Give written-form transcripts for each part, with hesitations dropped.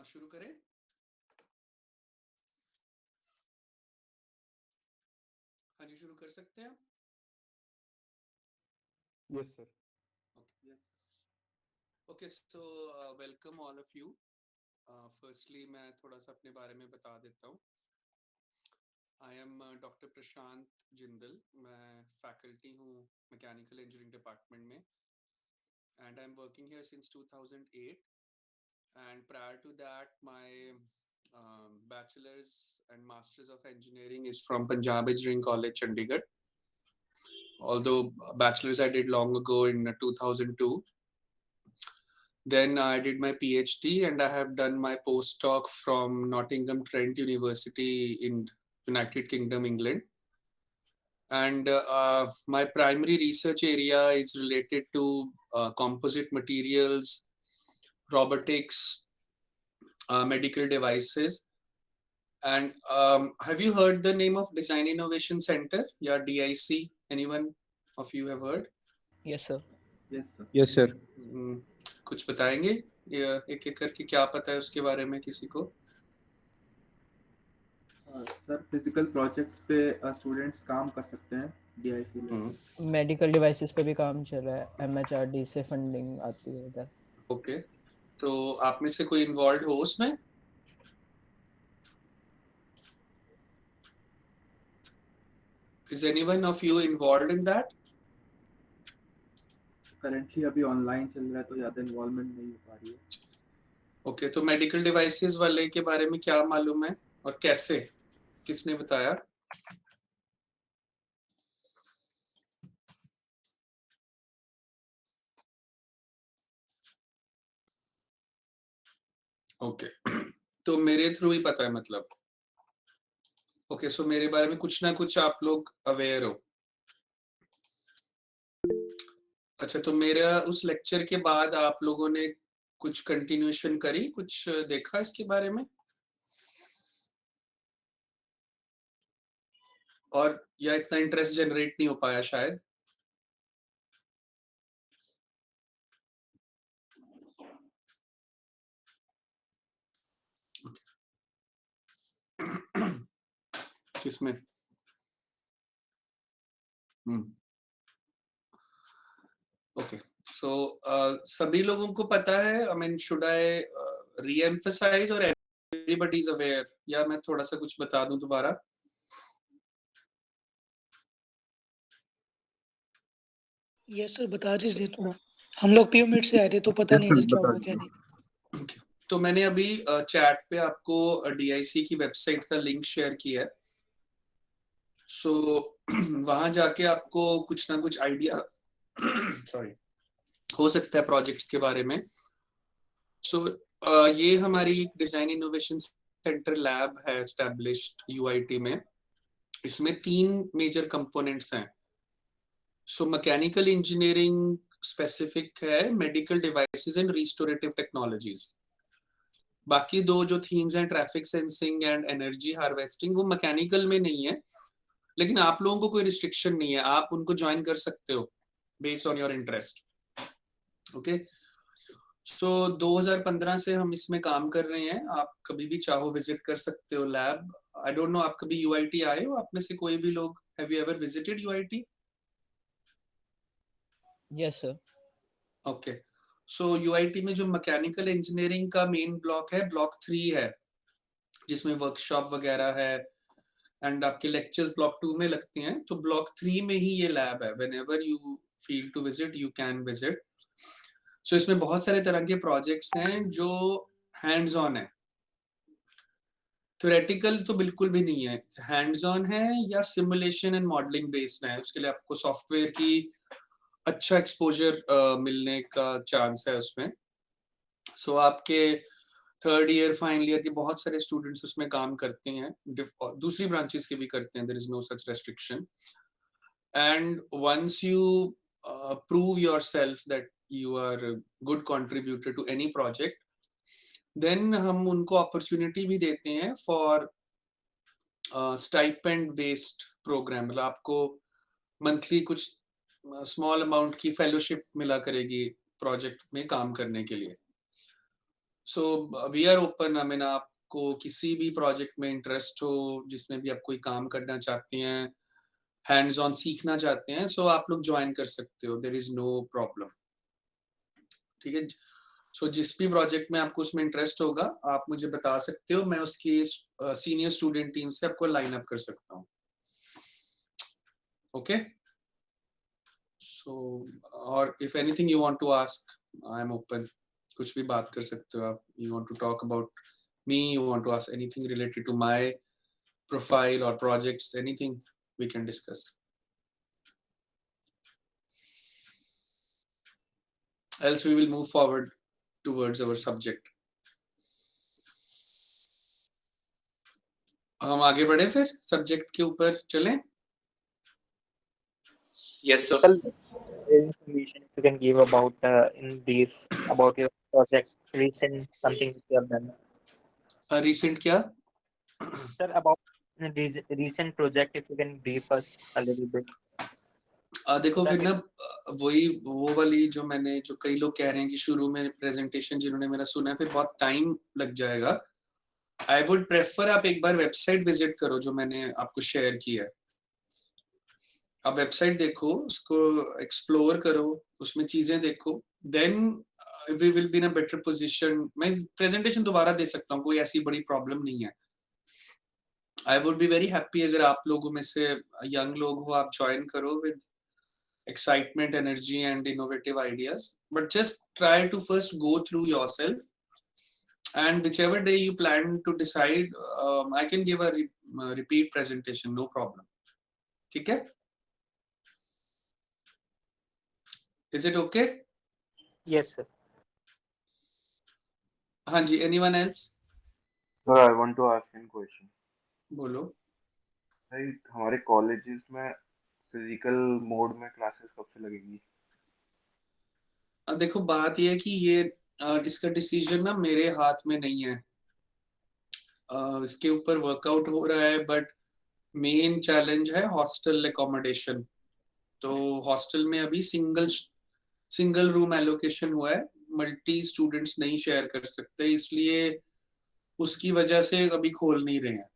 शुरू करें। हाँ जी, शुरू कर सकते हैं। Yes, sir. Okay, so welcome all of you. Firstly मैं थोड़ा सा अपने बारे में बता देता हूँ। आई एम डॉक्टर प्रशांत जिंदल। मैं फैकल्टी हूँ मैकेनिकल इंजीनियरिंग डिपार्टमेंट में and I am working here since 2008 and prior to that my bachelor's and master's of engineering is from Punjab Engineering College, Chandigarh. Although bachelor's I did long ago in 2002. Then I did my PhD and I have done my postdoc from Nottingham Trent University in United Kingdom, England. And my primary research area is related to composite materials, robotics, medical devices. And have you heard the name of Design Innovation Center? Yeah, DIC. Anyone of you have heard? Yes, sir. Yes, sir. Yes, sir. कुछ बताएंगे एक एक करके, क्या पता है उसके बारे में किसी को? सर फिजिकल प्रोजेक्ट्स पे स्टूडेंट्स काम कर सकते हैं DIC में। मेडिकल डिवाइसेस पे भी काम चल रहा है, MHRD से फंडिंग आती है इधर। ओके, तो आप में से कोई इन्वॉल्व हो उसमें? Is anyone of you involved in that? Currently अभी ऑनलाइन चल रहा है तो ज़्यादा इन्वॉल्वमेंट नहीं हो पा रही है। ओके, तो मेडिकल डिवाइसेस वाले के बारे में क्या मालूम है और कैसे, किसने बताया? ओके, तो मेरे थ्रू ही पता है मतलब। ओके, सो मेरे बारे में कुछ ना कुछ आप लोग अवेयर हो। अच्छा, तो मेरा उस लेक्चर के बाद आप लोगों ने कुछ कंटिन्यूएशन करी, कुछ देखा इसके बारे में, और या इतना इंटरेस्ट जनरेट नहीं हो पाया शायद? किसमें? ओके, सो सभी लोगों को पता है? आई मीन, शुड आई री-एम्फसाइज और एवरीबॉडी इज अवेयर, या मैं थोड़ा सा कुछ बता दूं दोबारा? यस सर, बता दीजिए थोड़ा। हम लोग पीयू मीट से आए थे तो पता नहीं था क्या हुआ क्या नहीं। तो मैंने अभी चैट पे आपको DIC की वेबसाइट का लिंक शेयर किया है। सो वहां जाके आपको कुछ ना कुछ आइडिया सॉरी हो सकता है प्रोजेक्ट्स के बारे में। सो ये हमारी डिजाइन इनोवेशन सेंटर लैब है एस्टैब्लिश्ड UIT में। इसमें 3 मेजर कंपोनेंट्स हैं। सो मैकेनिकल इंजीनियरिंग स्पेसिफिक है, medical devices and restorative technologies. बाकी 2 जो थीम्स हैं, traffic sensing and energy harvesting, वो मैकेनिकल में नहीं है, लेकिन आप लोगों को कोई रिस्ट्रिक्शन नहीं है, आप उनको ज्वाइन कर सकते हो based on your interest. Okay, so 2015 से हम इसमें काम कर रहे हैं। आप कभी भी चाहो विजिट कर सकते हो लैब। आई डोंट नो, आप कभी UIT आए हो? आप में से कोई भी लोग, have you ever visited UIT? Yes sir. Okay, so UIT में जो मैकेनिकल इंजीनियरिंग का मेन ब्लॉक है, ब्लॉक 3 है, जिसमें वर्कशॉप वगैरह है एंड आपके लेक्चर्स ब्लॉक 2 में लगते हैं। तो ब्लॉक 3 में ही ये लैब है। Whenever you feel to visit you can visit. So इसमें बहुत सारे तरह के प्रोजेक्ट्स हैं जो हैंड्स ऑन है। थ्योरेटिकल तो बिल्कुल भी नहीं है, हैंड्स ऑन है या सिमुलेशन एंड मॉडलिंग बेस्ड है। उसके लिए आपको सॉफ्टवेयर की अच्छा एक्सपोजर मिलने का चांस है उसमें। सो आपके 3rd ईयर फाइनल ईयर के बहुत सारे स्टूडेंट्स उसमें काम करते हैं, दूसरी ब्रांचेस के भी करते हैं, there is no such restriction. And once you prove yourself that you are a good contributor to any project, then हम उनको अपॉर्चुनिटी भी देते हैं फॉर स्टाइपेंड बेस्ड प्रोग्राम। मतलब आपको मंथली कुछ स्मॉल अमाउंट की फेलोशिप मिला करेगी प्रोजेक्ट में काम करने के लिए। So we are open, I mean आपको किसी भी प्रोजेक्ट में इंटरेस्ट हो, जिसमें भी आप कोई काम करना चाहते हैं, हैंड्स ऑन सीखना चाहते हैं, सो आप लोग ज्वाइन कर सकते हो, देयर इज नो प्रॉब्लम। ठीक है, सो जिस भी प्रोजेक्ट में आपको उसमें इंटरेस्ट होगा आप मुझे बता सकते हो, मैं उसकी सीनियर स्टूडेंट टीम से आपको लाइन अप कर सकता हूँ। ओके, सो और if anything you want to ask, I am open, कुछ भी बात कर सकते हो आप। You want to talk about me, you want to ask anything related to my profile और projects, anything we can discuss. Else we will move forward towards our subject. हम आगे बढ़े फिर सब्जेक्ट के ऊपर चलें। Yes, sir. Information you can give about in brief about your project, recent something that you have done. Recent क्या? Sir, about recent project, if you can brief us a little bit. देखो फिर ना वही वो वाली जो मैंने, जो कई लोग कह रहे हैं कि शुरू में प्रेजेंटेशन जिन्होंने मेरा सुना है फिर बहुत टाइम लग जाएगा। आई वुड प्रेफर आप एक बार वेबसाइट विजिट करो जो मैंने आपको शेयर की है। आप वेबसाइट देखो, उसको एक्सप्लोर करो, उसमें चीजें देखो, then we will be in a better position. मैं प्रेजेंटेशन दोबारा दे सकता हूँ, कोई ऐसी बड़ी प्रॉब्लम नहीं है। I would be very happy अगर आप लोगों में से यंग लोग हो, आप ज्वाइन करो with excitement, energy and innovative ideas, but just try to first go through yourself and whichever day you plan to decide, I can give a repeat presentation, no problem. ठीक है? Is it okay? Yes, sir. हाँ जी, anyone else? Sir, I want to ask one question. बोलो। भाई हमारे colleges में physical mode में classes कब से लगेंगी? देखो बात ये है कि ये इसका डिसीजन ना मेरे हाथ में नहीं है। इसके ऊपर वर्कआउट हो रहा है, बट मेन चैलेंज है हॉस्टल एकोमोडेशन। तो हॉस्टल में अभी सिंगल रूम एलोकेशन हुआ है, मल्टी स्टूडेंट्स नहीं शेयर कर सकते, इसलिए उसकी वजह से अभी खोल नहीं रहे हैं।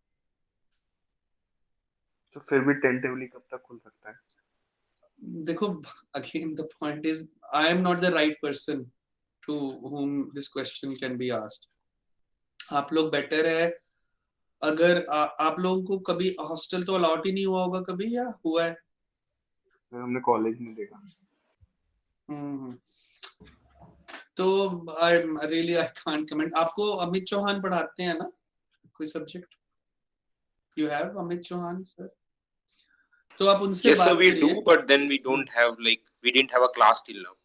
तो फिर भी टेंटेटिवली कब तक खुल सकता है? देखो again the point is I am not the right person to whom this question can be asked. आप लोग बेटर है, अगर आप लोगों को कभी हॉस्टल तो अलॉट ही नहीं हुआ होगा कभी, या हुआ है? सर हमने कॉलेज में देखा। तो I really I can't comment. आपको अमित चौहान पढ़ाते हैं ना कोई subject? You have Amit Chauhan sir? तो आप उनसे Yes, sir, बात we करिए। do, but then we don't have we didn't have a class till now.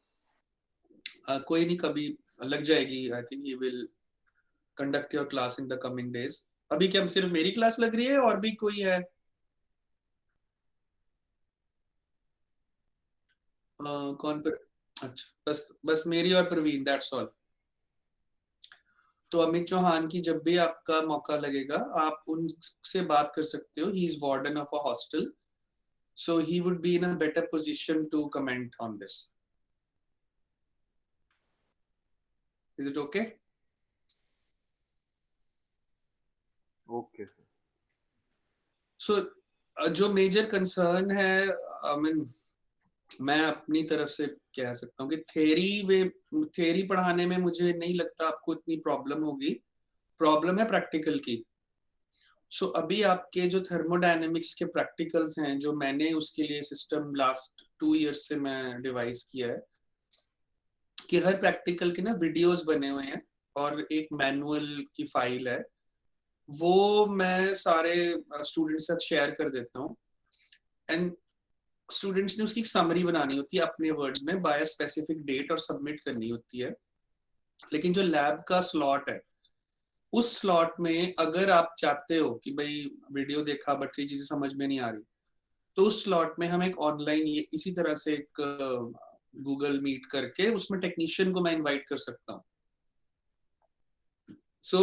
कोई नहीं, कभी लग जाएगी। I think he will conduct your class in the coming days. अभी क्या सिर्फ मेरी क्लास लग रही है और भी कोई है? कौन पर? अच्छा, बस मेरी और प्रवीण, दैट्स ऑल। तो अमित चौहान की जब भी आपका मौका लगेगा आप उनसे बात कर सकते हो। He is warden of a hostel, so he would be in a better position to comment on this. Is it okay? Okay sir. So जो मेजर कंसर्न है, I mean, मैं अपनी तरफ से कह सकता हूँ कि थ्योरी पढ़ाने में मुझे नहीं लगता आपको इतनी प्रॉब्लम होगी। प्रॉब्लम है प्रैक्टिकल की। सो अभी आपके जो थर्मोडायनेमिक्स के प्रैक्टिकल्स हैं, जो मैंने उसके लिए सिस्टम लास्ट 2 इयर्स से मैं डिवाइस किया है, कि हर प्रैक्टिकल के ना वीडियोस बने हुए हैं और एक मैनुअल की फाइल है, वो मैं सारे स्टूडेंट के साथ शेयर कर देता हूँ। एंड स्टूडेंट्स ने उसकी समरी बनानी होती है अपने वर्ड्स में बाय स्पेसिफिक डेट और सबमिट करनी होती है। लेकिन जो लैब का स्लॉट है, उस स्लॉट में अगर आप चाहते हो कि भाई वीडियो देखा बट कई चीजें समझ में नहीं आ रही, तो उस स्लॉट में हम एक ऑनलाइन इसी तरह से एक गूगल मीट करके उसमें टेक्नीशियन को मैं इनवाइट कर सकता हूँ। सो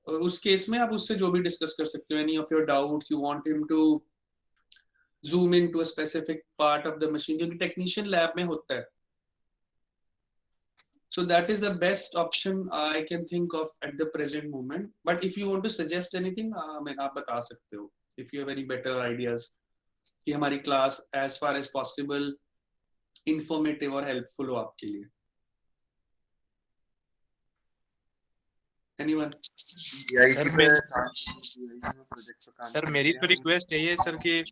उस केस में आप उससे जो भी डिस्कस कर सकते हो, any of your doubts, you want him to zoom in to a specific part of the machine, क्योंकि टेक्नीशियन लैब में होता है। So that is the best option I can think of at the present moment. But if you want to suggest anything, मैं आप बता सकते हो. If you have any better ideas, कि हमारी class as far as possible informative और helpful हो आपके लिए. Anyone? सर मेरी तो रिक्वेस्ट यही है सर कि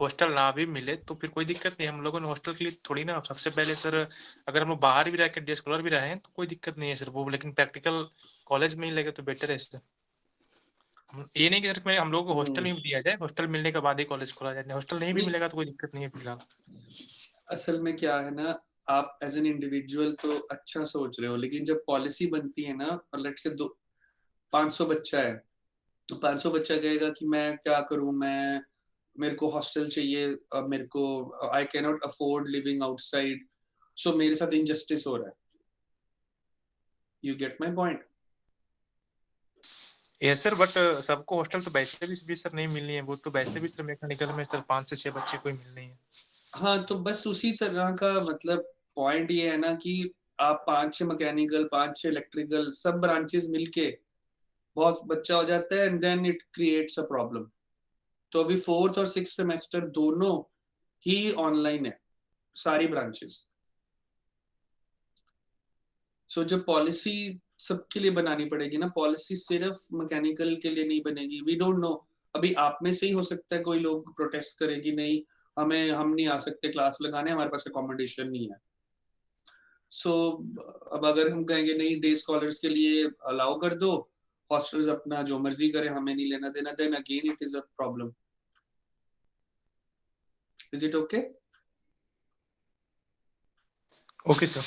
हॉस्टल ना भी मिले तो फिर कोई दिक्कत नहीं, हम लोगों ने हॉस्टल के लिए थोड़ी ना, सबसे पहले सर अगर हम लोग बाहर भी रह के डे स्कॉलर भी रहे तो कोई दिक्कत नहीं है सर वो, लेकिन प्रैक्टिकल कॉलेज में ही लगे तो बेटर है सर. ये नहीं कि सर हम लोगों को हॉस्टल में दिया जाए, हॉस्टल मिलने के बाद ही कॉलेज खोला जाए, हॉस्टल नहीं भी मिलेगा तो कोई दिक्कत नहीं है फिलहाल. असल में क्या है ना, आप एज एन इंडिविजुअल तो अच्छा सोच रहे हो, लेकिन जब पॉलिसी बनती है ना, और लेट से 500 बच्चा है, तो 500 बच्चा कहेगा कि मैं क्या करूं, मेरे को हॉस्टल चाहिए, मेरे को I can not afford living outside, so मेरे साथ इनजस्टिस हो रहा है. You get my point? Yes sir, but सबको हॉस्टल तो वैसे भी सर नहीं मिलनी है, वो तो वैसे भी सर मैकेनिकल में सर 5 से 6 बच्चे कोई मिलने हैं. हाँ, तो बस उसी तरह का मतलब पॉइंट ये है ना कि आप 5-6 मैकेनिकल, 5-6 इलेक्ट्रिकल, सब ब्रांचेस मिलके बहुत बच्चा हो जाता है, and then it creates a problem. तो अभी 4th और 6th सेमेस्टर दोनों ही ऑनलाइन है, सारी ब्रांचेस. सो जो पॉलिसी सबके लिए बनानी पड़ेगी ना, पॉलिसी सिर्फ मैकेनिकल के लिए नहीं बनेगी. वी डोंट नो, अभी आप में से ही हो सकता है कोई लोग प्रोटेस्ट करेगी, नहीं हम नहीं आ सकते क्लास लगाने, हमारे पास अकोमोडेशन नहीं है. सो अब अगर हम कहेंगे नहीं डे स्कॉलर्स के लिए अलाउ कर दो, हॉस्टल्स अपना जो मर्जी करें, हमें नहीं लेना देना, then again it is a problem. Is it okay? Okay sir.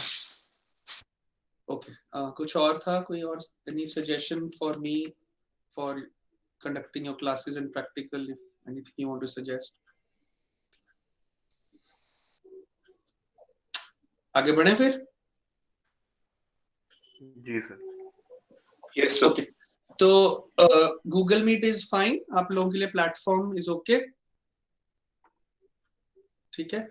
Okay, कुछ और था, कोई और any suggestion for me for conducting your classes and practical, if anything you want to suggest? आगे बढ़े फिर? जी सर. Yes, sir. Okay. तो Google Meet is fine, आप लोगों के लिए प्लेटफॉर्म is okay. ठीक है.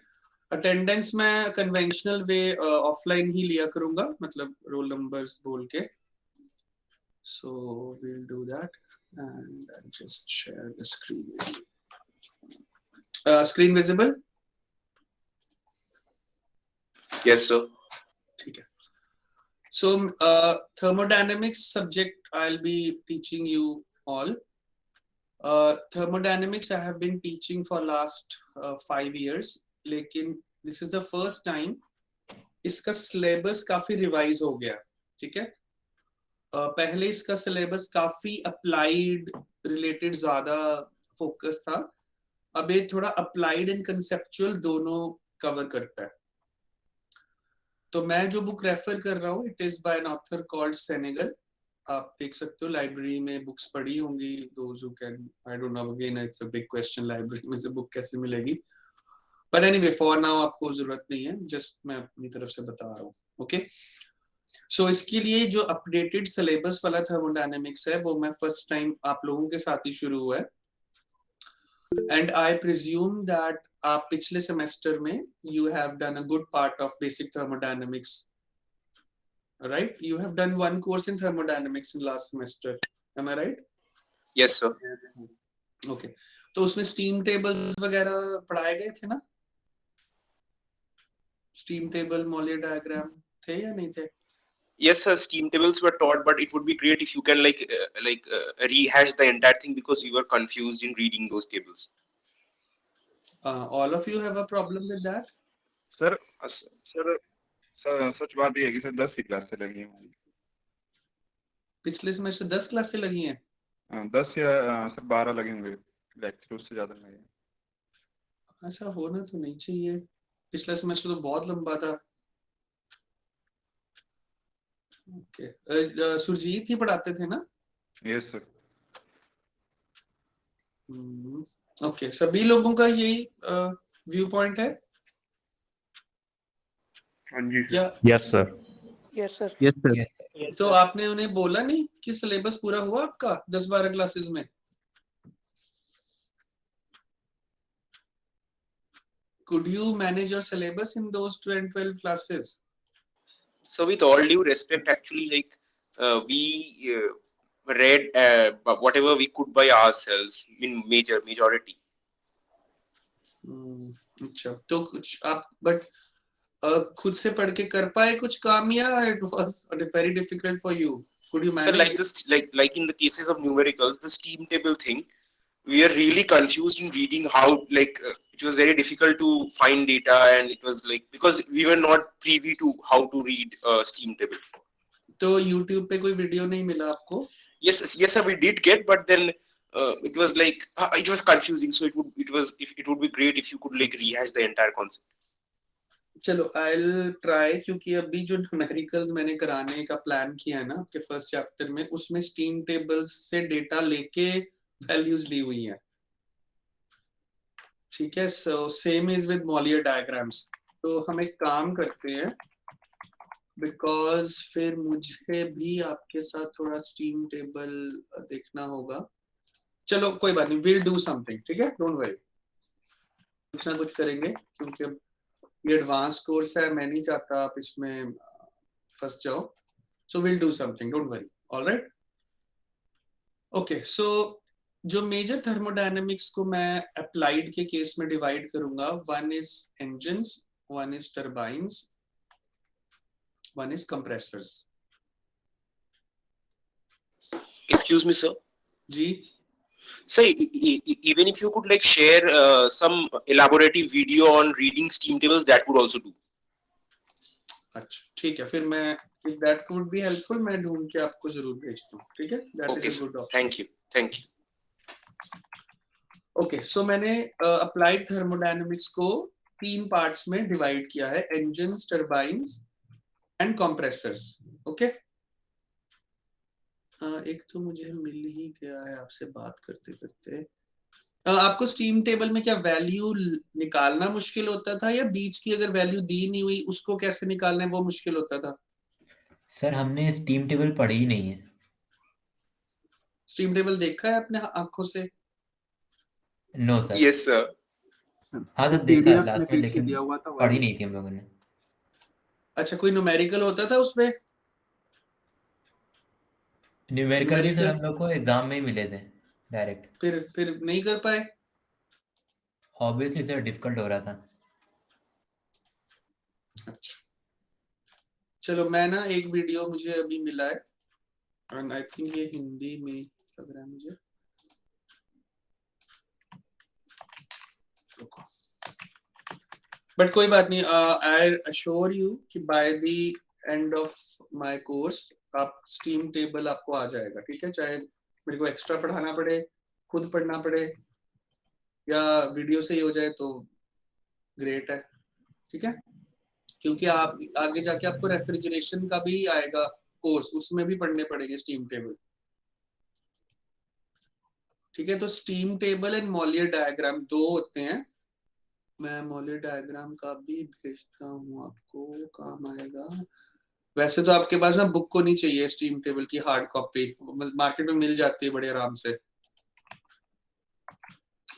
अटेंडेंस मैं कन्वेंशनल वे ऑफलाइन ही लिया करूंगा, मतलब रोल नंबर्स बोल के. So we'll do that, and I'll just share the screen. Screen visible? Yes, sir. ठीक है. So thermodynamics subject I'll be teaching you all. Thermodynamics I have been teaching for last 5 years, लेकिन this is the first time इसका syllabus काफी revise हो गया. ठीक है. पहले इसका सिलेबस काफी अप्लाइड रिलेटेड ज्यादा फोकस था, अब ये थोड़ा अप्लाइड एंड कंसेप्चुअल दोनों कवर करता है. तो मैं जो बुक रेफर कर रहा हूँ, it is by an author called Senegal. आप देख सकते हो, लाइब्रेरी में बुक्स पढ़ी होंगी, those who can. I don't know, again it's a big question, library में से बुक कैसे मिलेगी, बट एनीवे फॉर नाउ आपको जरूरत नहीं है, जस्ट मैं अपनी तरफ से बता रहा हूँ. ओके. सो इसके लिए जो अपडेटेड सिलेबस वाला थर्मोडायनेमिक्स है, वो मैं फर्स्ट टाइम आप लोगों के साथ ही शुरू हुआ है. एंड आई प्रिज्यूम दैट आप पिछले सेमेस्टर में you have done a good part of basic thermodynamics, right? You have done one course in thermodynamics in last semester, am I right? Yes, sir. Okay. तो उसमें steam tables वगैरह पढ़ाए गए थे ना? स्टीम टेबल, मॉलियर डायग्राम थे या नहीं थे? Yes, sir. Steam tables were taught, but it would be great if you can rehash the entire thing because you were confused in reading those tables. All of you have a problem with that? Sir Sir. सच बात ये है कि sir 10 की class से लगी है हमारी. पिछले सेमेस्टर 10 क्लासें लगी हैं? 10 या सर 12 लगे होंगे लेक्चर, उससे ज्यादा लगे. ऐसा होना तो नहीं चाहिए, पिछला सेमेस्टर तो बहुत लंबा था. ओके. सुरजीत ही पढ़ाते थे ना? Yes sir. ओके. सभी लोगों का यही व्यू पॉइंट है? हाँ जी सर. या yes sir. Yes sir. Yes sir. तो आपने उन्हें बोला नहीं कि सिलेबस पूरा हुआ आपका 10-12 क्लासेस में? Could you manage your syllabus in those 12 classes? So with all due respect, actually, like we read whatever we could by ourselves in majority. अच्छा, तो कुछ आप बट खुद से पढ़ के कर पाए कुछ काम, या it was very difficult for you? Could you So like manage? this, like in the cases of numericals, the steam table thing, we are really confused in reading how, like it was very difficult to find data, and it was like because we were not privy to how to read steam table. तो YouTube पे कोई video नहीं मिला आपको? Yes, sir, we did get, but then it was like it was confusing. So it would be great if you could like rehash the entire concept. चलो I'll try, क्योंकि अभी जो न्यूमेरिकल्स मैंने कराने का प्लान किया है ना आपके फर्स्ट चैप्टर में, उसमें स्टीम टेबल्स से डेटा लेके वैल्यूज ली हुई हैं, ठीक है? So same is with Molière diagrams. तो हम एक काम करते हैं, बिकॉज फिर मुझे भी आपके साथ थोड़ा स्टीम टेबल देखना होगा। चलो कोई बात नहीं, विल डू समथिंग, ठीक है, डोंट वरी, कुछ ना कुछ करेंगे, क्योंकि अब ये एडवांस कोर्स है, मैं नहीं चाहता आप इसमें फंस जाओ। So will do something, don't worry, alright. Okay, so जो मेजर थर्मोडायनेमिक्स को मैं अप्लाइड के केस में डिवाइड करूंगा, one is engines, one is turbines, one is compressors. Excuse me, sir. जी So even if you could like share some elaborative video on reading steam tables, that would also do. अच्छा ठीक है, फिर मैं if that would be helpful, मैं ढूंढ के आपको जरूर भेजता हूँ, ठीक है? That Okay, is a sir. good option. Thank you. Thank you. Okay, so मैंने अप्लाइड थर्मोडायनेमिक्स को 3 पार्ट्स में डिवाइड किया है, engines, turbines and compressors. Okay, एक तो मुझे मिल ही गया है आपसे बात करते करते। आपको स्टीम टेबल में क्या वैल्यू निकालना मुश्किल होता था, या बीच की अगर वैल्यू दी नहीं हुई उसको कैसे निकालना है वो मुश्किल होता था? सर हमने स्टीम टेबल पढ़ी ही नहीं है। स्टीम टेबल देखा है अपने आंखों से? No sir. Yes, sir. हाँ सर, देखा पीडीएफ में लास्ट में, पीछे लेकिन दिया हुआ था, पढ़ी नहीं थी हम लोगों ने। अच्छा, कोई न्यूमेरिकल होता था उसमें? न्यूमेरिकल भी सर हम लोग को एग्जाम में ही मिले थे डायरेक्ट। फिर नहीं कर पाए? ऑब्वियसली सर डिफिकल्ट हो रहा था। अच्छा, चलो मैं ना एक वीडियो मुझे अभी मिला है, एंड आई थिंक ये हिंदी में लग रहा है मुझे, बट कोई बात नहीं। आई अश्योर यू कि by the end of my course आप स्टीम टेबल आपको आ जाएगा, ठीक है? चाहे मेरे को एक्स्ट्रा पढ़ाना पड़े, खुद पढ़ना पड़े, या वीडियो से ही हो जाए तो ग्रेट है, ठीक है? क्योंकि आप आगे जाके आपको रेफ्रिजरेशन का भी आएगा कोर्स, उसमें भी पढ़ने पड़ेंगे स्टीम टेबल, ठीक है? तो steam table and Molière diagram 2 होते हैं। मैं मॉलियर डायग्राम का भी भेजता हूँ आपको, काम आएगा। वैसे तो आपके पास ना बुक होनी चाहिए स्टीम टेबल की, हार्ड कॉपी मार्केट में मिल जाती है बड़े आराम से,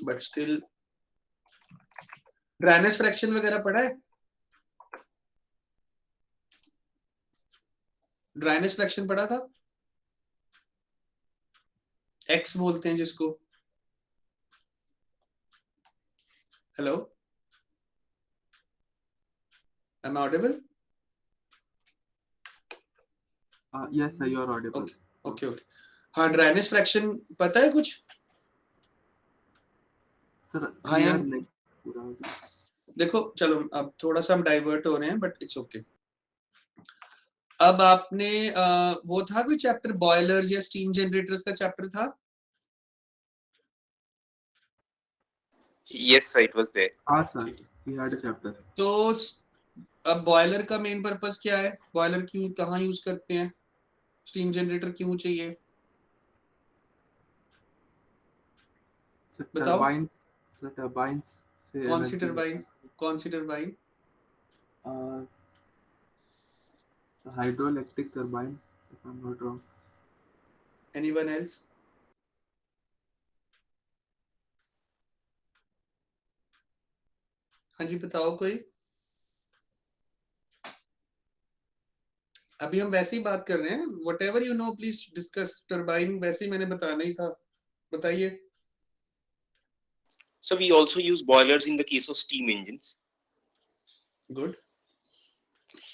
बट स्टिल। ड्राइनेस फ्रैक्शन वगैरह पढ़ा है? ड्राइनेस फ्रैक्शन पढ़ा था? एक्स बोलते हैं जिसको। Hello, am I audible? Yes sir, you are audible. Okay. हाँ, ड्राइनेस फ्रैक्शन पता है कुछ? सर हाँ क्लियर यार, नहीं पूरा हो गया। देखो चलो अब थोड़ा सा हम डाइवर्ट हो रहे हैं, बट इट्स ओके। अब आपने वो था कोई चैप्टर, बॉयलर्स या स्टीम जनरेटर्स का चैप्टर था? Yes, sir. It was there. हाँ sir, we had a chapter. तो अब बॉयलर का मेन पर्पस क्या है? बॉयलर क्यों, कहाँ यूज करते हैं? स्टीम जनरेटर क्यों चाहिए? बताओ। टर्बाइंस से कौन सी एनर्जी, टरबाइन? कौन सी turbine? Hydroelectric turbine, if I'm not wrong. Anyone else? हाँ जी, बताओ कोई। अभी हम वैसे ही बात कर रहे हैं, whatever you know please discuss. Turbine वैसे ही मैंने बताना ही था, बताइए। So we also use boilers in the case of steam engines. Good.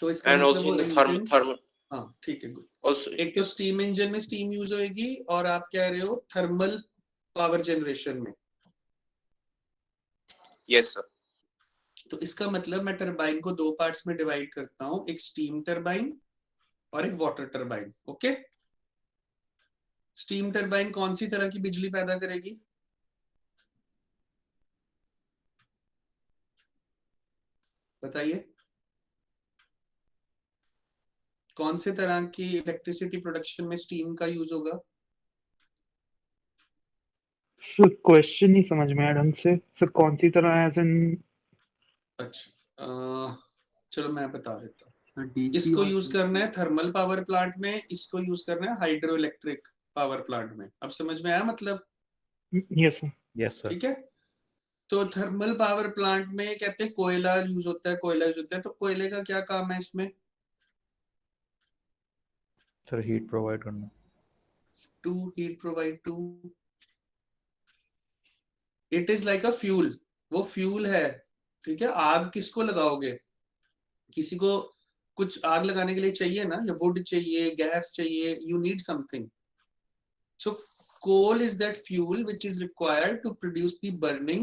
तो इसका And मतलब also वो in the इंजन, thermal हाँ ठीक है, गुड। also. एक तो स्टीम इंजन में स्टीम यूज होएगी, और आप कह रहे हो थर्मल पावर जनरेशन में। Yes sir. तो इसका मतलब मैं टरबाइन को दो पार्ट्स में डिवाइड करता हूं, एक स्टीम टरबाइन और एक water turbine. Okay, steam turbine कौन सी तरह की बिजली पैदा करेगी? बताइए, कौन से तरह की इलेक्ट्रिसिटी प्रोडक्शन में स्टीम का यूज होगा? सर क्वेश्चन नहीं समझ में आया ढंग से सर, कौन सी तरह एज इन? अच्छा, चलो मैं बता देता हूँ। डीसी इसको और यूज करना है थर्मल पावर प्लांट में, इसको यूज करना है हाइड्रो इलेक्ट्रिक पावर प्लांट में। अब समझ में आया मतलब? Yes sir. Yes sir. ठीक है, तो थर्मल पावर प्लांट में कहते हैं कोयला यूज होता है, कोयला यूज होता है। तो कोयले का क्या काम है इसमें? सर हीट प्रोवाइड करना। To heat provide to, it is like a fuel, वो फ्यूल है। ठीक है, आग किसको लगाओगे? किसी को कुछ आग लगाने के लिए चाहिए ना, या वुड चाहिए, गैस चाहिए, you need something. So coal is that fuel which is required to produce the burning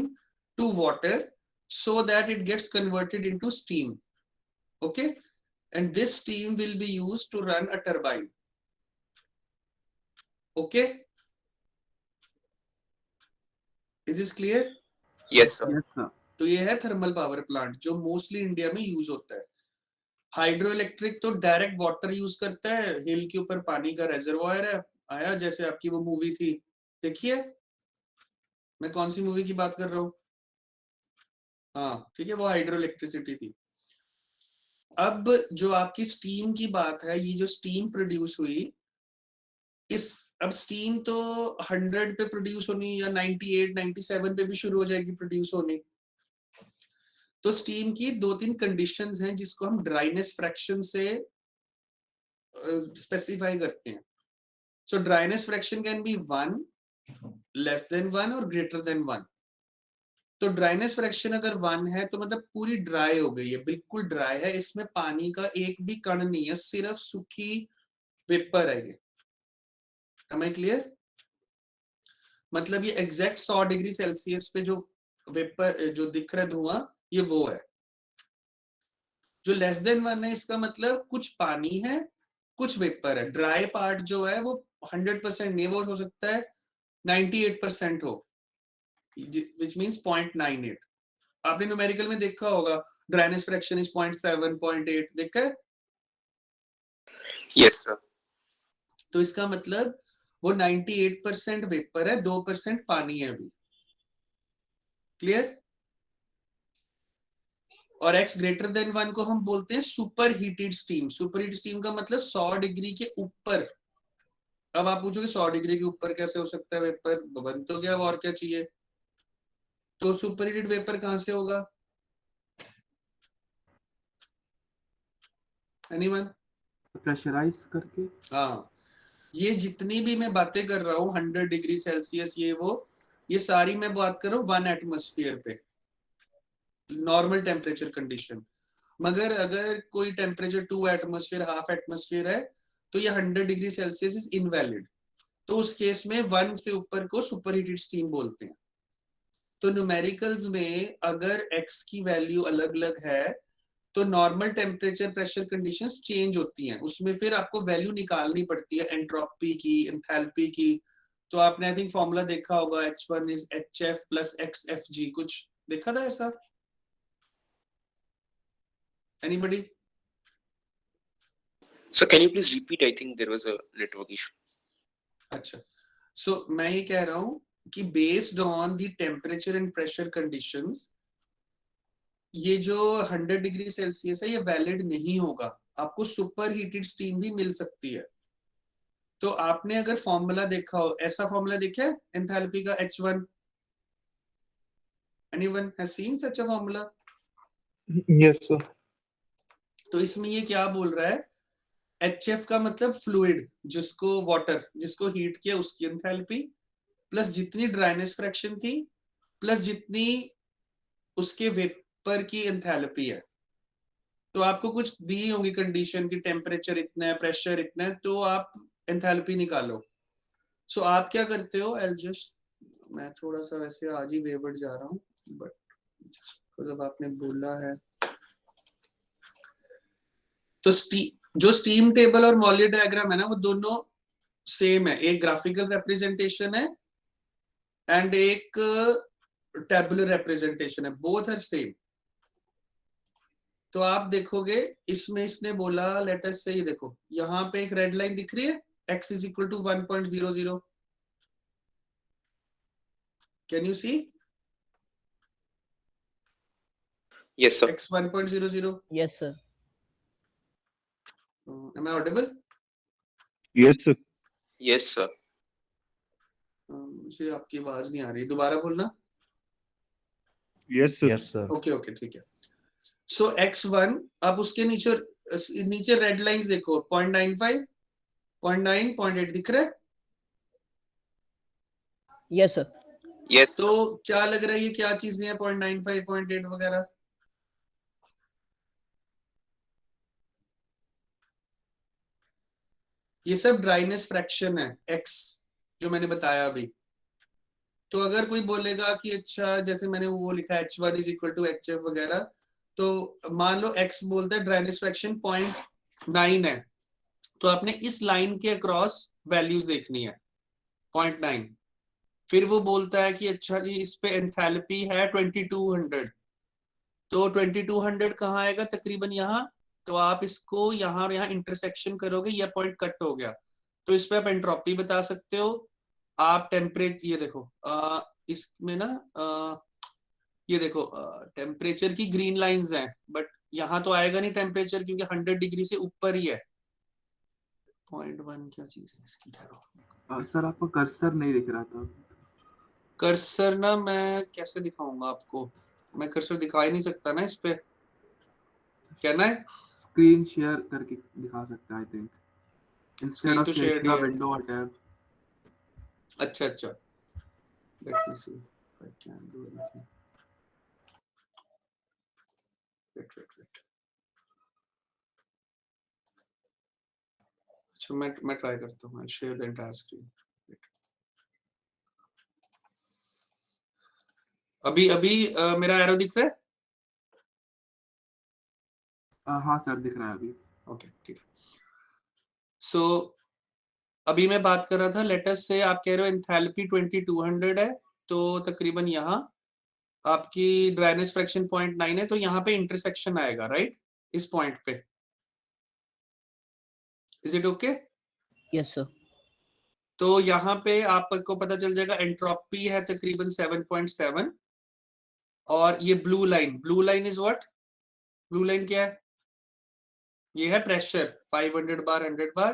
to water so that it gets converted into steam. Okay, and this steam will be used to run a turbine. Okay, is this clear? Yes sir. Yes sir. तो ये है thermal power plant जो mostly India में use होता है। Hydro electric तो direct water use करता है, हिल के ऊपर पानी का रेजर्वायर है, आया जैसे आपकी वो मूवी थी, देखिए मैं कौन सी मूवी की बात कर रहा हूँ? हाँ ठीक है, वो हाइड्रो इलेक्ट्रिसिटी थी। अब जो आपकी स्टीम की बात है, ये जो स्टीम प्रोड्यूस हुई, इस अब स्टीम तो 100 पे प्रोड्यूस होनी या 98 97 पे भी शुरू हो जाएगी प्रोड्यूस होनी। तो स्टीम की दो तीन कंडीशंस हैं जिसको हम ड्राइनेस फ्रैक्शन से स्पेसिफाई करते हैं। So dryness fraction can be 1, less than 1 और ग्रेटर देन 1। तो ड्राइनेस फ्रैक्शन अगर 1 है तो मतलब पूरी ड्राई हो गई है, बिल्कुल ड्राई है, इसमें पानी का एक भी कण नहीं है, सिर्फ सूखी वेपर है ये। Am I clear? मतलब ये एग्जैक्ट 100 डिग्री सेल्सियस पे जो वेपर जो दिख रहा है धुआं, ये वो है। जो लेस देन 1 है, इसका मतलब कुछ पानी है, कुछ वेपर है। ड्राई पार्ट जो है वो 100% नहीं, वो हो सकता है 98% हो, विच मीन्स 0.98। आपने न्यूमेरिकल में देखा होगा, ड्राइनेस फ्रैक्शन इज 0.7 0.8, देखा है? Yes sir. तो इसका मतलब वो 98% वेपर है, 2% पानी है अभी। क्लियर? और x ग्रेटर देन 1 को हम बोलते हैं super heated steam. Super heated steam का मतलब 100 डिग्री के ऊपर। अब आप पूछोगे 100 डिग्री के ऊपर कैसे हो सकता है वेपर, बन तो गया, और क्या चाहिए? तो सुपर हीटेड वेपर कहां से होगा? एनीवन? प्रेशराइज करके। हाँ, ये जितनी भी मैं बातें कर रहा हूँ 100 डिग्री सेल्सियस ये वो, ये सारी मैं बात कर रहा हूँ 1 एटमॉस्फेयर पे, नॉर्मल टेम्परेचर कंडीशन। मगर अगर कोई टेम्परेचर 2 एटमॉस्फेयर, हाफ एटमॉस्फेयर है, तो ये 100 डिग्री सेल्सियस इज इनवैलिड। तो उस केस में 1 से ऊपर को सुपर हीटेड स्टीम बोलते हैं। तो न्यूमेरिकल्स में अगर x की वैल्यू अलग अलग है तो normal temperature pressure conditions change होती हैं, उसमें फिर आपको वैल्यू निकालनी पड़ती है एंट्रोपी की, एंथैल्पी की। तो आपने आई थिंक फॉर्मूला देखा होगा, H1 is HF plus XFG, कुछ देखा था ऐसा? Anybody? So can you please repeat? I think there was a network issue. अच्छा, सो मैं ये कह रहा हूं कि based on the temperature and pressure conditions, ये जो 100 डिग्री सेल्सियस है ये वैलिड नहीं होगा, आपको सुपर हीटेड स्टीम भी मिल सकती है। तो आपने अगर फॉर्मूला देखा हो, ऐसा फॉर्मूला देखा है एंथैल्पी का H1? Anyone has seen such a formula? Yes sir. तो इसमें ये क्या बोल रहा है HF का मतलब फ्लूइड, जिसको वाटर, जिसको हीट किया उसकी एंथैल्पी, प्लस जितनी ड्राइनेस फ्रैक्शन थी, प्लस जितनी उसके वेपर की एंथैल्पी है। तो आपको कुछ दी होगी कंडीशन की, टेम्परेचर इतना है, प्रेशर इतना है, तो आप एंथैल्पी निकालो। सो आप क्या करते हो, मैं थोड़ा सा वैसे आज ही वेवर्ड जा रहा हूँ, बट जब आपने बोला है तो जो स्टीम टेबल और मॉलियर डायग्राम है ना, वो दोनों सेम है। एक ग्राफिकल रिप्रेजेंटेशन है एंड एक टेबुलर रिप्रेजेंटेशन है, बोथ आर सेम। तो आप देखोगे इसमें इसने बोला, लेट अस से, ये देखो यहाँ पे एक रेड लाइन दिख रही है, x is equal to 1.00। Can you see? Yes, sir. x 1.00. Yes, sir. Am I audible? Yes, sir. Yes, sir. मुझे आपकी आवाज नहीं आ रही, दोबारा बोलना। Yes, sir. Yes, sir. Okay ठीक है। सो x1, अब उसके नीचे रेड लाइंस देखो, 0.95, 0.9, 0.8 दिख रहा है? Yes, sir. Yes, sir. तो क्या लग रहा है ये क्या चीजें हैं 0.95, 0.8 वगैरह? ये सब ड्राइनेस फ्रैक्शन है, x जो मैंने बताया अभी। तो अगर कोई बोलेगा कि अच्छा, जैसे मैंने वो लिखा है h1 is equal to hf वगैरह, तो मान लो x बोलता है ड्राइनेस फ्रैक्शन 0.9 है, तो आपने इस लाइन के अक्रॉस वैल्यूज देखनी है 0.9। फिर वो बोलता है कि अच्छा जी इस पे एंथैल्पी है 2200, तो 2200 कहाँ आएगा, तकरीबन यहाँ। तो आप इसको यहाँ और यहाँ इंटरसेक्शन करोगे, ये पॉइंट कट हो गया, तो इस पे आप एंट्रोपी बता सकते हो। आप टेम्परेचर, ये देखो इसमें ना ये देखो टेम्परेचर की ग्रीन लाइंस हैं, बट यहाँ तो आएगा नहीं टेम्परेचर, क्योंकि 100 डिग्री से ऊपर ही है। 0.1 क्या चीज है इसकी, ठहरो। सर आपको कर्सर नहीं दिख रहा था। कर्सर ना मैं कैसे दिखाऊंगा आपको, मैं कर्सर दिखा ही नहीं सकता ना इस पे, कहना है स्क्रीन शेयर करके दिखा सकते हैं, आई थिंक, इंस्टेड ऑफ तो शेयर शेयरिंग अ विंडो और टैब। अच्छा let me see I can do anything. Wait अच्छा, मैं ट्राई करता हूँ, शेयर द एंटायर स्क्रीन। अभी मेरा एरो दिख रहा है? हाँ सर, दिख रहा है अभी। ओके ठीक है। सो अभी मैं बात कर रहा था, लेटस से आप कह रहे हो एंथैल्पी 2200 है, तो तकरीबन यहाँ आपकी ड्राइनेस फ्रैक्शन 0.9 है, तो यहाँ पे इंटरसेक्शन आएगा, राइट, इस पॉइंट पे। Is it okay? Yes, sir. तो यहाँ पे आपको पता चल जाएगा एंट्रोपी है तकरीबन 7.7, और ये blue line is what? Blue line क्या है? ये है प्रेशर 500 बार 100 बार,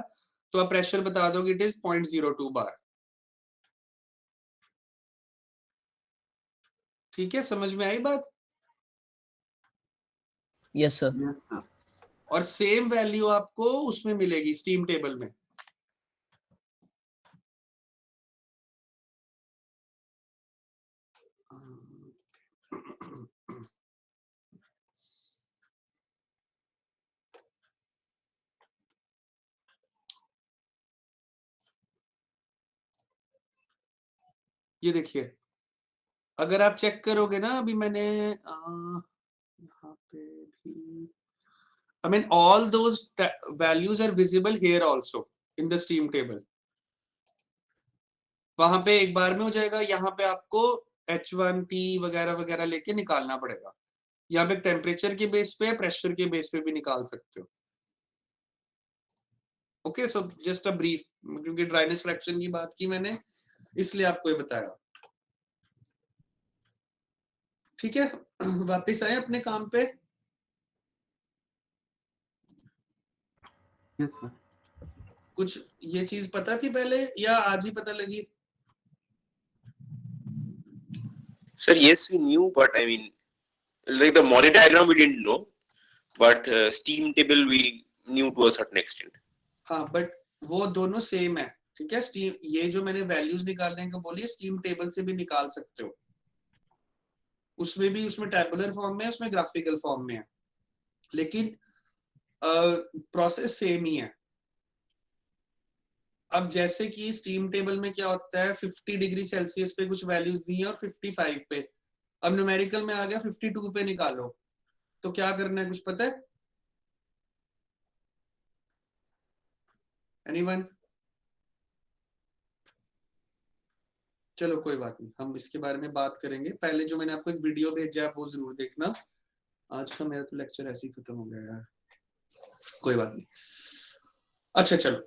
तो आप प्रेशर बता दोगे इट इज 0.02 बार। ठीक है, समझ में आई बात? Yes, sir. Yes sir. और सेम वैल्यू आपको उसमें मिलेगी स्टीम टेबल में। ये देखिए, अगर आप चेक करोगे ना, अभी मैंने यहाँ पे भी, I mean all those values are visible here also in the steam table। वहां पे एक बार में हो जाएगा, यहाँ पे आपको H1T वगैरह वगैरह लेके निकालना पड़ेगा। यहाँ पे टेम्परेचर के बेस पे, प्रेशर के बेस पे भी निकाल सकते हो। Okay, so just a brief, क्योंकि ड्राइनेस फ्रैक्शन की बात की मैंने, इसलिए आपको ये बताया। ठीक है, वापस आए अपने काम पे। Yes sir. कुछ ये चीज पता थी पहले या आज ही पता लगी? Sir, yes, we knew, but I mean, like the Mori diagram we didn't know, but steam table we knew to a certain extent. हाँ बट वो दोनों सेम है, ठीक है। स्टीम, ये जो मैंने वैल्यूज निकालने को बोली है स्टीम टेबल से भी निकाल सकते हो, उसमें भी, उसमें टैबुलर फॉर्म में है, उसमें ग्राफिकल फॉर्म में है, लेकिन प्रोसेस सेम ही है। अब जैसे कि स्टीम टेबल में क्या होता है, 50 डिग्री सेल्सियस पे कुछ वैल्यूज दी है और 55 पे, अब न्यूमेरिकल में आ गया 52 पे निकालो, तो क्या करना है, कुछ पता है? एनीवन? चलो कोई बात नहीं, हम इसके बारे में बात करेंगे। पहले जो मैंने आपको एक वीडियो भेजा है वो जरूर देखना। आज का मेरा तो लेक्चर ऐसे ही खत्म हो गया यार, कोई बात नहीं। अच्छा चलो,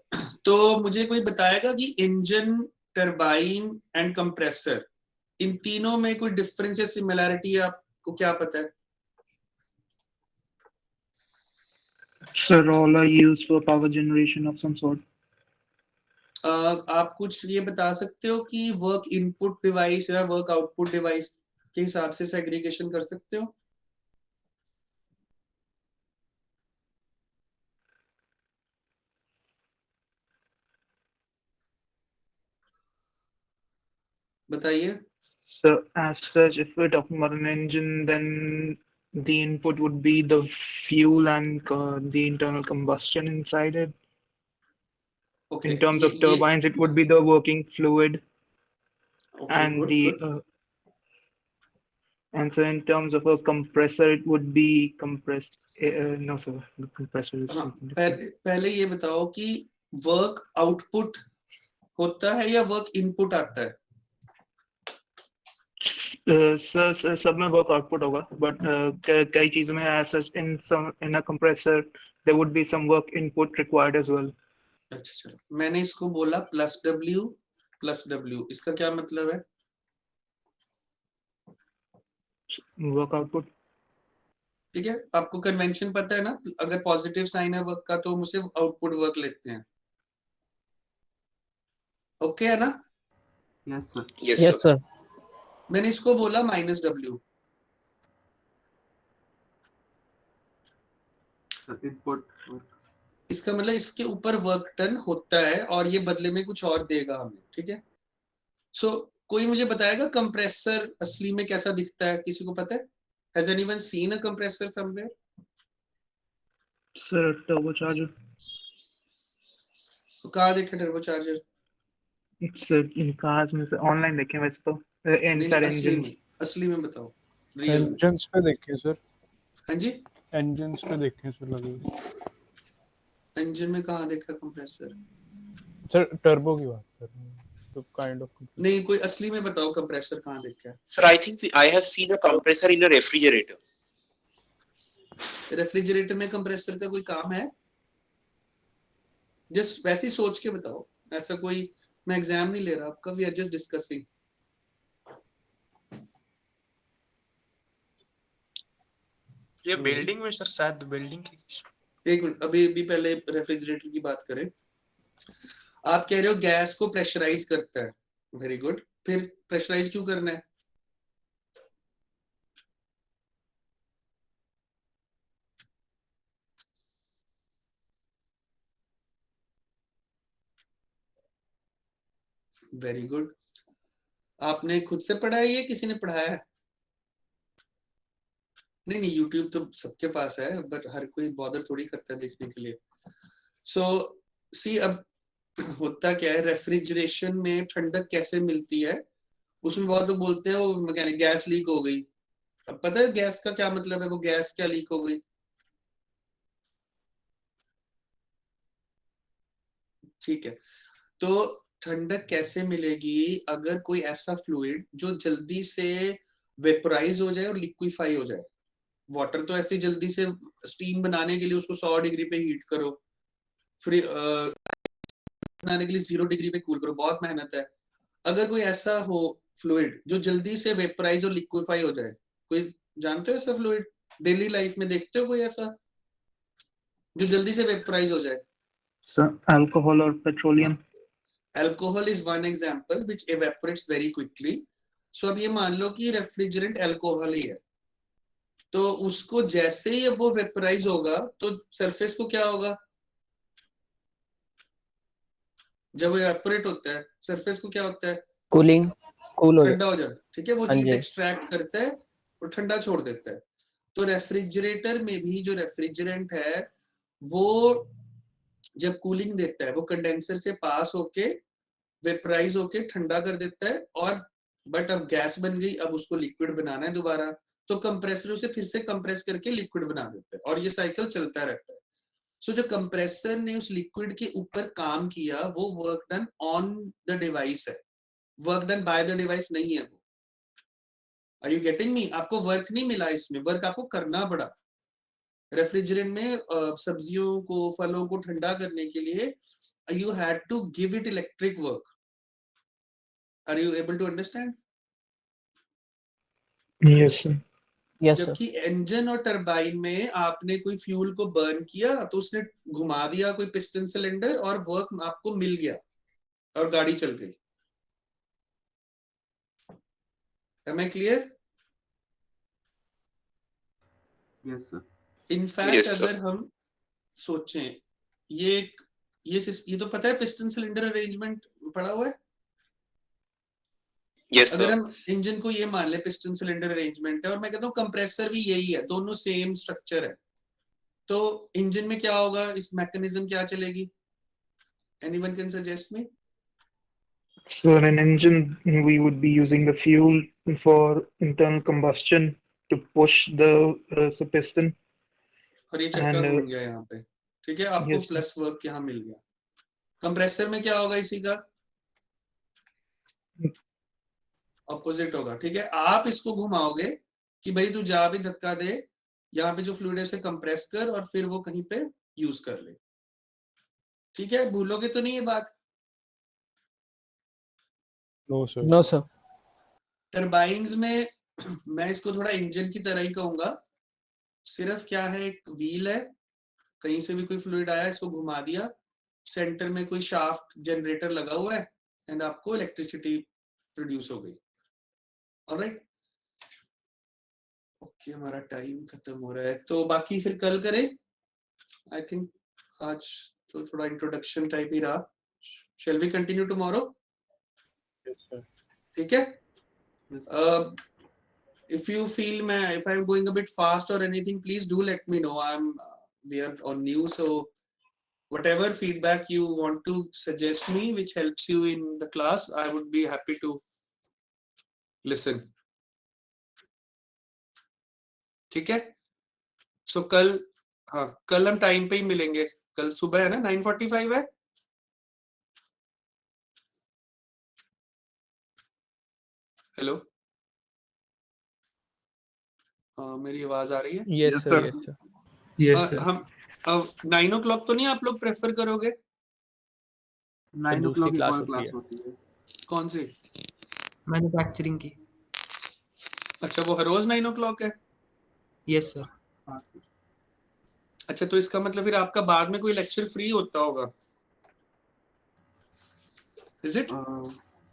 तो मुझे कोई बताएगा कि इंजन, टरबाइन एंड कंप्रेसर, इन तीनों में कोई डिफरेंस या सिमिलैरिटी है, आपको क्या पता है? Sir, all are used for power generation of some sort. आप कुछ ये बता सकते हो कि वर्क इनपुट डिवाइस या वर्क आउटपुट डिवाइस के हिसाब से सेग्रीगेशन कर सकते हो? बताइए। So, as such, if we're talking about an engine, then the input would be the fuel and the internal combustion inside it. Okay, In terms of turbines, it would be the working fluid. Okay, And good. And so in terms of a compressor, it would be compressed. No, sir, the compressor is something different. पहले ये बताओ कि work output होता है या work input आता है? Sir सब में वर्क आउटपुट होगा, बट कई चीजों में in a compressor there would be some work input required as well. अच्छा चलो, मैंने इसको बोला प्लस डब्ल्यू, इसका क्या मतलब है? Work output. ठीक है, आपको कन्वेंशन पता है ना, अगर पॉजिटिव साइन है वर्क का तो हम उसे आउटपुट वर्क लेते हैं। ओके है ना? Yes sir. Yes sir. मैंने इसको बोला माइनस डब्ल्यू, इनपुट। इसका मतलब इसके ऊपर वर्क डन होता है और ये बदले में कुछ और देगा हमें, ठीक है। सो कोई मुझे बताएगा कंप्रेसर असली में कैसा दिखता है, किसी को पता है? Has anyone seen a compressor somewhere? Sir turbocharger. तो कहाँ देखे टर्बोचार्जर? सर इन कार्स में से ऑनलाइन देखे वैसे तो नहीं, असली में बताओ, रियल में। इंजन्स पे देखे सर। हाँ जी, इंजन्स पे देखे सर लगे। इंजन में कहाँ देखा कंप्रेसर? सर टर्बो की बात कर रहे हैं, तो काइंड ऑफ। नहीं, कोई असली में बताओ कंप्रेसर कहाँ देखा है? Sir, I think I have seen a compressor in a refrigerator. Refrigerator में कंप्रेसर का कोई काम है? जस्ट वैसे ही सोच के बताओ, ऐसा कोई, मैं एग्जाम नहीं ले रहा आपका, वी आर जस्ट डिस्कसिंग। ये बिल्डिंग में सर, शायद बिल्डिंग की। एक मिनट, अभी पहले रेफ्रिजरेटर की बात करें। आप कह रहे हो गैस को प्रेशराइज करता है, वेरी गुड, फिर प्रेशराइज क्यों करना है? वेरी गुड, आपने खुद से पढ़ा है या किसी ने पढ़ाया है? नहीं, यूट्यूब तो सबके पास है, बट हर कोई बॉदर थोड़ी करता है देखने के लिए। सो सी, अब होता क्या है, रेफ्रिजरेशन में ठंडक कैसे मिलती है, उसमें बहुत लोग बोलते हैं वो मैकेनिक गैस लीक हो गई। अब पता है गैस का क्या मतलब है, वो गैस क्या लीक हो गई? ठीक है, तो ठंडक कैसे मिलेगी अगर कोई ऐसा फ्लूइड जो जल्दी से वेपोराइज हो जाए और लिक्विफाई हो जाए। वाटर तो ऐसे जल्दी से, स्टीम बनाने के लिए उसको 100 डिग्री पे हीट करो, फिर बनाने के लिए 0 डिग्री पे कूल करो, बहुत मेहनत है। अगर कोई ऐसा हो फ्लूइड जो जल्दी से वेपोराइज और लिक्विफाई हो जाए, कोई जानते हो ऐसा फ्लूइड? डेली लाइफ में देखते हो कोई ऐसा जो जल्दी से वेपोराइज हो जाए? सर अल्कोहल और petroleum. Alcohol is one example which evaporates very quickly. So अब ये मान लो कि रेफ्रिजरेंट अल्कोहल ही है, तो उसको जैसे ही अब वो वेपोराइज होगा तो सरफेस को क्या होगा? जब वो इवेपोरेट होता है सरफेस को क्या होता है, कूलिंग, कूल हो ठंडा हो जाता है, ठीक है, वो हाँ हीट जी। एक्सट्रैक्ट करता है और ठंडा छोड़ देता है। तो रेफ्रिजरेटर में भी जो रेफ्रिजरेंट है वो जब कूलिंग देता है वो कंडेंसर से पास होके वेपराइज होके ठंडा कर देता है, और बट अब गैस बन गई, अब उसको लिक्विड बनाना है दोबारा, तो कंप्रेसर उसे फिर से कंप्रेस करके लिक्विड बना देता है, और ये साइकिल चलता रहता है। सो जो कंप्रेसर ने उस लिक्विड के ऊपर काम किया वो work done on the device है, work done by the device नहीं है वो। Are you getting me? आपको वर्क नहीं मिला इसमें, वर्क आपको करना पड़ा। रेफ्रिजरेंट में सब्जियों को फलों को ठंडा करने के लिए you had to give it electric work. Are you able to understand? Yes, sir. Yes, sir. जबकि इंजन और टरबाइन में आपने कोई फ्यूल को बर्न किया तो उसने घुमा दिया कोई पिस्टन सिलेंडर और वर्क आपको मिल गया और गाड़ी चल गई। Am I clear? Yes, sir. In fact Yes, sir. अगर हम सोचें ये तो पता है पिस्टन सिलेंडर अरेंजमेंट पढ़ा हुआ है। Yes, अगर sir. हम इंजन को ये मान ले पिस्टन सिलेंडर अरेंजमेंट है और मैं कहता हूँ कंप्रेसर भी यही है, दोनों सेम स्ट्रक्चर है, तो इंजन में क्या होगा, इस मैकेनिज्म क्या चलेगी? Anyone can suggest me? So in an engine, we would be using the fuel for internal combustion to push the piston. और ये चक्का And घूम गया यहाँ पे, ठीक है, आपको yes, प्लस वर्क यहाँ मिल गया। कंप्रेसर में क्या होगा इसी का ऑपोजिट होगा, ठीक है। आप इसको घुमाओगे कि भाई तू जा भी धक्का दे, यहाँ पे जो फ्लूइड है उसे कंप्रेस कर और फिर वो कहीं पे यूज कर ले, ठीक है। भूलोगे तो नहीं ये बात? No sir. No sir. Turbines में मैं इसको थोड़ा इंजन की तरह ही कहूंगा, सिर्फ क्या है, एक व्हील है, कहीं से भी कोई फ्लूइड आया इसको घुमा दिया, सेंटर में कोई शाफ्ट जनरेटर लगा हुआ है एंड आपको इलेक्ट्रिसिटी प्रोड्यूस हो गई। ऑलराइट, ओके, हमारा टाइम खत्म हो रहा है, तो बाकी फिर कल करें। आई थिंक आज तो थोड़ा इंट्रोडक्शन टाइप ही रहा। Shall we continue tomorrow? ठीक है। If you feel if I'm going a bit fast or anything, please do let me know. We are on new, so whatever feedback you want to suggest me, which helps you in the class, I would be happy to listen. ठीक है। So कल हम time पे ही मिलेंगे। कल सुबह है ना, 9:45 है। हेलो, मेरी आवाज आ रही है? Yes sir, yes sir, yes sir. हम 9 o'clock तो नहीं आप लोग प्रेफर करोगे? 9 o'clock दूसरी एक और क्लास क्लास होती होती है। कौन सी? मैन्युफैक्चरिंग की। अच्छा, वो हर रोज 9 o'clock है? Yes sir. हाँ सर। अच्छा, तो इसका मतलब फिर आपका बाद में कोई लेक्चर फ्री होता होगा, इज इट?